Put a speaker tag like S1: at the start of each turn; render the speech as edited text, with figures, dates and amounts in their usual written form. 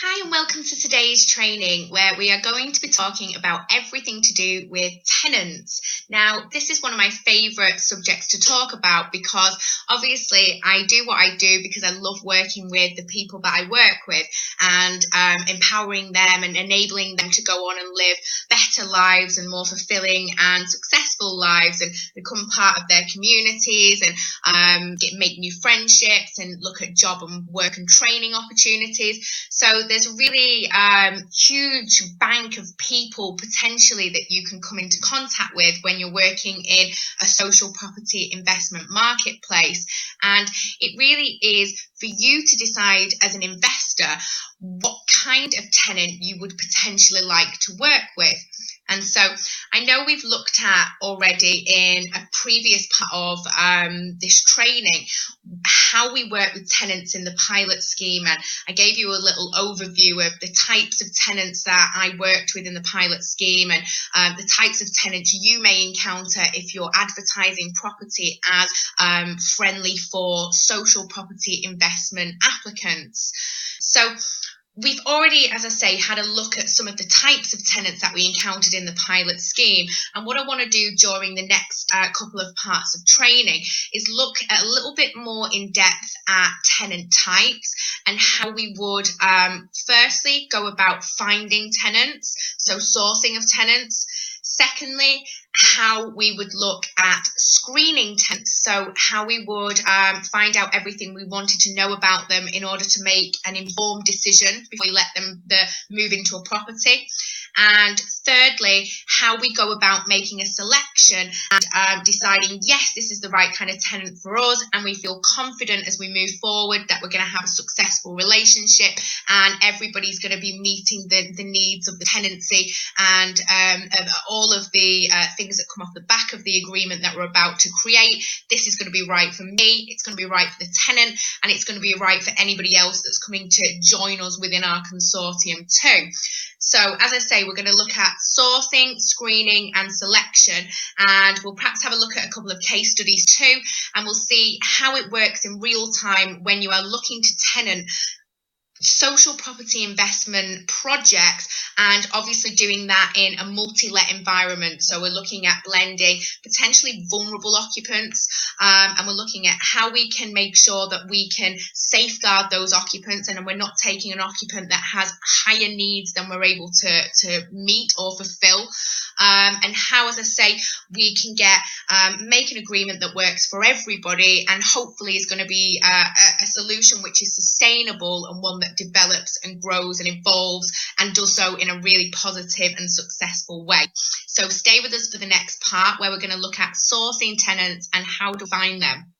S1: Hi and welcome to today's training where we are going to be talking about everything to do with tenants. Now, this is one of my favourite subjects to talk about because obviously I do what I do because I love working with the people that I work with and empowering them and enabling them to go on and live better lives and more fulfilling and successful lives and become part of their communities and make new friendships and look at job and work and training opportunities. So there's a really huge bank of people potentially that you can come into contact with when you're working in a social property investment marketplace. And it really is for you to decide as an investor what kind of tenant you would potentially like to work with. And so I know we've looked at already in a previous part of this training how we work with tenants in the pilot scheme, and I gave you a little overview of the types of tenants that I worked with in the pilot scheme and the types of tenants you may encounter if you're advertising property as friendly for social property investment applicants. So we've already, as I say, had a look at some of the types of tenants that we encountered in the pilot scheme. And what I want to do during the next couple of parts of training is look at a little bit more in depth at tenant types and how we would firstly go about finding tenants, so sourcing of tenants. Secondly, how we would look at screening tenants, so how we would find out everything we wanted to know about them in order to make an informed decision before we let them move into a property. And thirdly, how we go about making a selection and deciding, yes, this is the right kind of tenant for us, and we feel confident as we move forward that we're going to have a successful relationship and everybody's going to be meeting the needs of the tenancy and all of the things that come off the back of the agreement that we're about to create. This is going to be right for me, it's going to be right for the tenant, and it's going to be right for anybody else that's coming to join us within our consortium too. So as I say, we're going to look at sourcing, screening and selection, and we'll perhaps have a look at a couple of case studies too, and we'll see how it works in real time when you are looking to tenant social property investment projects, and obviously doing that in a multi-let environment. So we're looking at blending potentially vulnerable occupants, and we're looking at how we can make sure that we can safeguard those occupants and we're not taking an occupant that has higher needs than we're able to meet or fulfill, and how, as I say, we can make an agreement that works for everybody and hopefully is going to be a solution which is sustainable and one that develops and grows and evolves and does so in a really positive and successful way. So stay with us for the next part where we're going to look at sourcing tenants and how to find them.